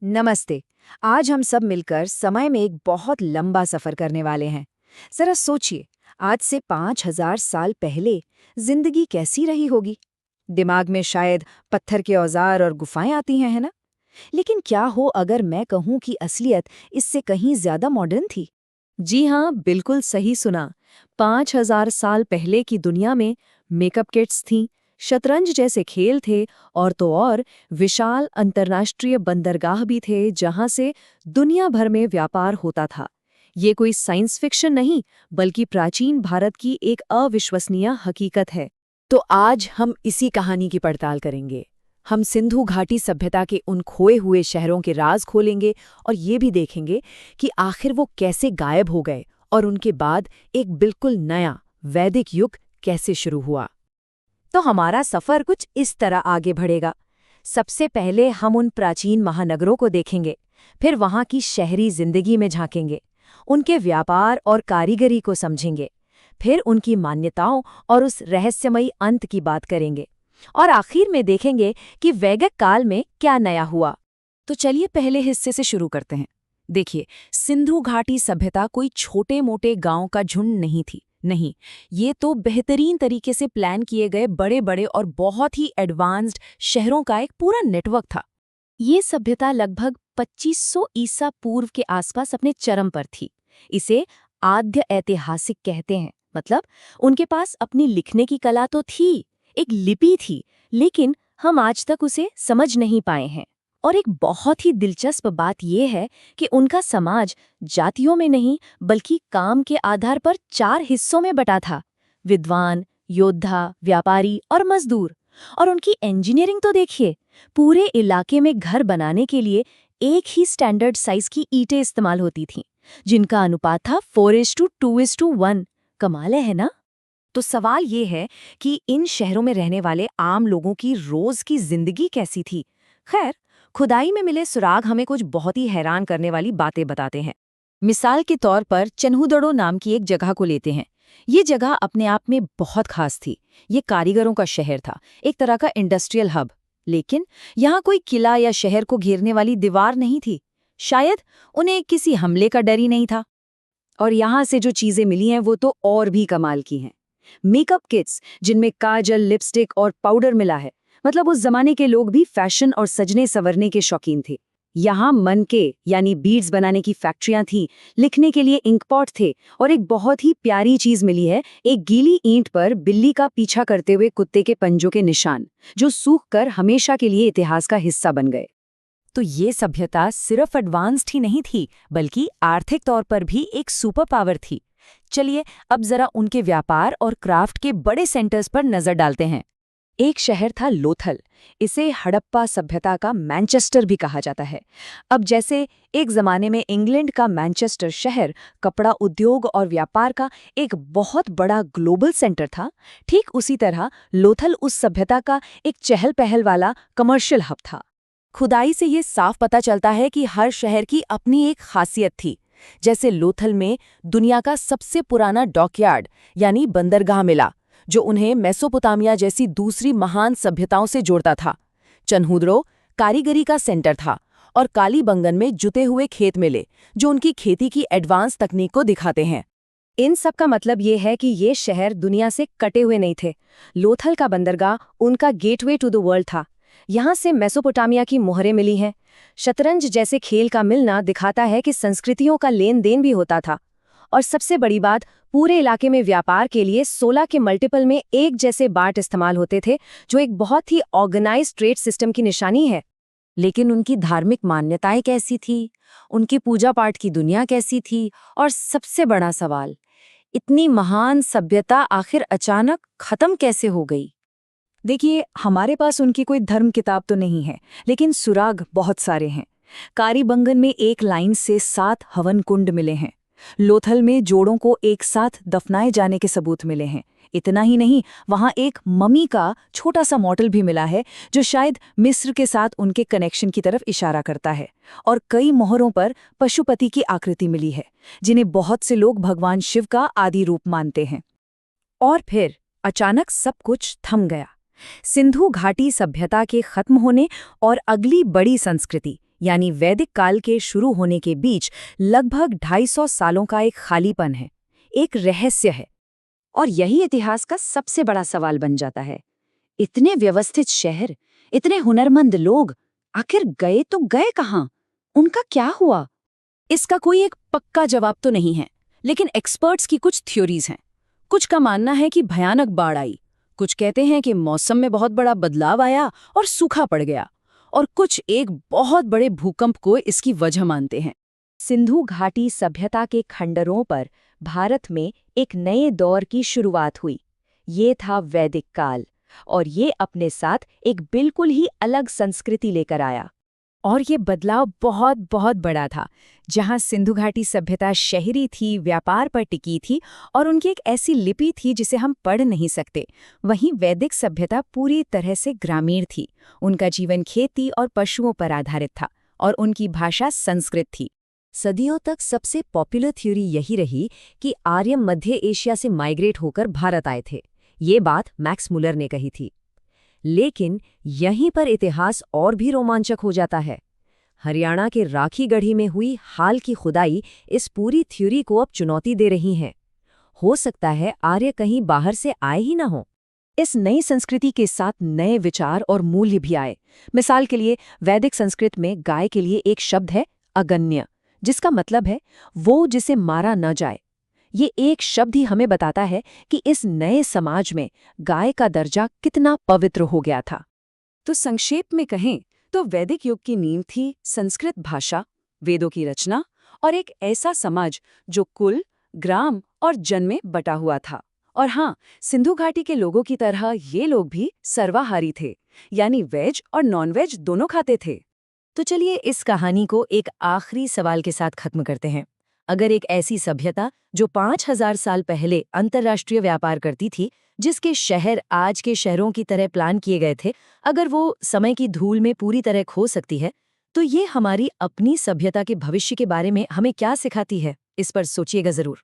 नमस्ते। आज हम सब मिलकर समय में एक बहुत लंबा सफर करने वाले हैं। जरा सोचिए, आज से 5000 साल पहले जिंदगी कैसी रही होगी। दिमाग में शायद पत्थर के औजार और गुफाएं आती हैं, है ना? लेकिन क्या हो अगर मैं कहूं कि असलियत इससे कहीं ज्यादा मॉडर्न थी। जी हाँ, बिल्कुल सही सुना। 5000 साल पहले की दुनिया में मेकअप किट्स थीं, शतरंज जैसे खेल थे और तो और विशाल अंतर्राष्ट्रीय बंदरगाह भी थे जहां से दुनिया भर में व्यापार होता था। ये कोई साइंस फिक्शन नहीं, बल्कि प्राचीन भारत की एक अविश्वसनीय हकीकत है। तो आज हम इसी कहानी की पड़ताल करेंगे। हम सिंधु घाटी सभ्यता के उन खोए हुए शहरों के राज खोलेंगे और ये भी देखेंगे कि आखिर वो कैसे गायब हो गए और उनके बाद एक बिल्कुल नया वैदिक युग कैसे शुरू हुआ। तो हमारा सफर कुछ इस तरह आगे बढ़ेगा। सबसे पहले हम उन प्राचीन महानगरों को देखेंगे, फिर वहां की शहरी जिंदगी में झांकेंगे, उनके व्यापार और कारीगरी को समझेंगे, फिर उनकी मान्यताओं और उस रहस्यमयी अंत की बात करेंगे, और आखिर में देखेंगे कि वैदिक काल में क्या नया हुआ। तो चलिए पहले हिस्से से शुरू करते हैं। देखिए, सिंधु घाटी सभ्यता कोई छोटे मोटे गांव का झुंड नहीं थी। नहीं, ये तो बेहतरीन तरीके से प्लान किए गए बड़े बड़े और बहुत ही एडवांस्ड शहरों का एक पूरा नेटवर्क था। ये सभ्यता लगभग 2500 ईसा पूर्व के आसपास अपने चरम पर थी। इसे आद्य ऐतिहासिक कहते हैं। मतलब उनके पास अपनी लिखने की कला तो थी, एक लिपि थी, लेकिन हम आज तक उसे समझ नहीं पाए हैं। और एक बहुत ही दिलचस्प बात यह है कि उनका समाज जातियों में नहीं बल्कि काम के आधार पर 4 हिस्सों में बटा था: विद्वान, योद्धा, व्यापारी और मजदूर। और उनकी इंजीनियरिंग तो देखिए, पूरे इलाके में घर बनाने के लिए एक ही स्टैंडर्ड साइज की ईंटें इस्तेमाल होती थीं, जिनका अनुपात था 4:2:1। कमाल है ना? तो सवाल ये है कि इन शहरों में रहने वाले आम लोगों की रोज की जिंदगी कैसी थी। खैर, खुदाई में मिले सुराग हमें कुछ बहुत ही हैरान करने वाली बातें बताते हैं। मिसाल के तौर पर चन्हुदड़ो नाम की एक जगह को लेते हैं। ये जगह अपने आप में बहुत खास थी। ये कारीगरों का शहर था, एक तरह का इंडस्ट्रियल हब। लेकिन यहाँ कोई किला या शहर को घेरने वाली दीवार नहीं थी। शायद उन्हें किसी हमले का डर ही नहीं था। और यहाँ से जो चीजें मिली हैं वो तो और भी कमाल की हैं। मेकअप किट्स जिनमें काजल, लिपस्टिक और पाउडर मिला है। मतलब उस जमाने के लोग भी फैशन और सजने संवरने के शौकीन थे। यहाँ मनके यानी बीड्स बनाने की फैक्ट्रियां थीं, लिखने के लिए इंकपॉट थे, और एक बहुत ही प्यारी चीज मिली है, एक गीली ईंट पर बिल्ली का पीछा करते हुए कुत्ते के पंजों के निशान, जो सूखकर हमेशा के लिए इतिहास का हिस्सा बन गए। तो ये सभ्यता सिर्फ एडवांस्ड ही नहीं थी, बल्कि आर्थिक तौर पर भी एक सुपर पावर थी। चलिए अब जरा उनके व्यापार और क्राफ्ट के बड़े सेंटर्स पर नजर डालते हैं। एक शहर था लोथल। इसे हड़प्पा सभ्यता का मैनचेस्टर भी कहा जाता है। अब जैसे एक जमाने में इंग्लैंड का मैनचेस्टर शहर कपड़ा उद्योग और व्यापार का एक बहुत बड़ा ग्लोबल सेंटर था, ठीक उसी तरह लोथल उस सभ्यता का एक चहल पहल वाला कमर्शियल हब था। खुदाई से ये साफ पता चलता है कि हर शहर की अपनी एक खासियत थी। जैसे लोथल में दुनिया का सबसे पुराना डॉकयार्ड यानी बंदरगाह मिला, जो उन्हें मेसोपोटामिया जैसी दूसरी महान सभ्यताओं से जोड़ता था। चन्हुदड़ो कारीगरी का सेंटर था, और कालीबंगन में जुते हुए खेत मिले, जो उनकी खेती की एडवांस तकनीक को दिखाते हैं। इन सब का मतलब ये है कि ये शहर दुनिया से कटे हुए नहीं थे। लोथल का बंदरगाह उनका गेटवे टू द वर्ल्ड था। यहाँ से मेसोपोटामिया की मोहरें मिली हैं। शतरंज जैसे खेल का मिलना दिखाता है कि संस्कृतियों का लेन देन भी होता था। और सबसे बड़ी बात, पूरे इलाके में व्यापार के लिए 16 के मल्टीपल में एक जैसे बाट इस्तेमाल होते थे, जो एक बहुत ही ऑर्गेनाइज्ड ट्रेड सिस्टम की निशानी है। लेकिन उनकी धार्मिक मान्यताएं कैसी थी? उनकी पूजा पाठ की दुनिया कैसी थी? और सबसे बड़ा सवाल, इतनी महान सभ्यता आखिर अचानक खत्म कैसे हो गई? देखिए, हमारे पास उनकी कोई धर्म किताब तो नहीं है, लेकिन सुराग बहुत सारे हैं। कालीबंगन में एक लाइन से 7 हवन कुंड मिले हैं। लोथल में जोड़ों को एक साथ दफनाए जाने के सबूत मिले हैं। इतना ही नहीं, वहां एक मम्मी का छोटा सा मॉडल भी मिला है, जो शायद मिस्र के साथ उनके कनेक्शन की तरफ इशारा करता है। और कई मोहरों पर पशुपति की आकृति मिली है, जिन्हें बहुत से लोग भगवान शिव का आदि रूप मानते हैं। और फिर अचानक सब कुछ थम गया। सिंधु घाटी सभ्यता के खत्म होने और अगली बड़ी संस्कृति यानी वैदिक काल के शुरू होने के बीच लगभग 250 सालों का एक खालीपन है, एक रहस्य है। और यही इतिहास का सबसे बड़ा सवाल बन जाता है। इतने व्यवस्थित शहर, इतने हुनरमंद लोग, आखिर गए तो गए कहाँ? उनका क्या हुआ? इसका कोई एक पक्का जवाब तो नहीं है, लेकिन एक्सपर्ट्स की कुछ थ्योरीज हैं। कुछ का मानना है कि भयानक बाढ़ आई, कुछ कहते हैं कि मौसम में बहुत बड़ा बदलाव आया और सूखा पड़ गया, और कुछ एक बहुत बड़े भूकंप को इसकी वजह मानते हैं। सिंधु घाटी सभ्यता के खंडरों पर भारत में एक नए दौर की शुरुआत हुई। ये था वैदिक काल, और ये अपने साथ एक बिल्कुल ही अलग संस्कृति लेकर आया। और ये बदलाव बहुत बहुत बड़ा था। जहां सिंधु घाटी सभ्यता शहरी थी, व्यापार पर टिकी थी और उनकी एक ऐसी लिपि थी जिसे हम पढ़ नहीं सकते, वहीं वैदिक सभ्यता पूरी तरह से ग्रामीण थी। उनका जीवन खेती और पशुओं पर आधारित था और उनकी भाषा संस्कृत थी। सदियों तक सबसे पॉपुलर थ्योरी यही रही कि आर्य मध्य एशिया से माइग्रेट होकर भारत आए थे। ये बात मैक्स मुलर ने कही थी। लेकिन यहीं पर इतिहास और भी रोमांचक हो जाता है। हरियाणा के राखीगढ़ी में हुई हाल की खुदाई इस पूरी थ्योरी को अब चुनौती दे रही है। हो सकता है आर्य कहीं बाहर से आए ही ना हो। इस नई संस्कृति के साथ नए विचार और मूल्य भी आए। मिसाल के लिए वैदिक संस्कृत में गाय के लिए एक शब्द है अगन्य, जिसका मतलब है वो जिसे मारा न जाए। ये एक शब्द ही हमें बताता है कि इस नए समाज में गाय का दर्जा कितना पवित्र हो गया था। तो संक्षेप में कहें तो वैदिक युग की नींव थी संस्कृत भाषा, वेदों की रचना और एक ऐसा समाज जो कुल, ग्राम और जन में बटा हुआ था। और हाँ, सिंधु घाटी के लोगों की तरह ये लोग भी सर्वाहारी थे, यानी वेज और नॉन वेज दोनों खाते थे। तो चलिए इस कहानी को एक आखिरी सवाल के साथ खत्म करते हैं। अगर एक ऐसी सभ्यता जो 5000 साल पहले अंतर्राष्ट्रीय व्यापार करती थी, जिसके शहर आज के शहरों की तरह प्लान किए गए थे, अगर वो समय की धूल में पूरी तरह खो सकती है, तो ये हमारी अपनी सभ्यता के भविष्य के बारे में हमें क्या सिखाती है? इस पर सोचिएगा जरूर।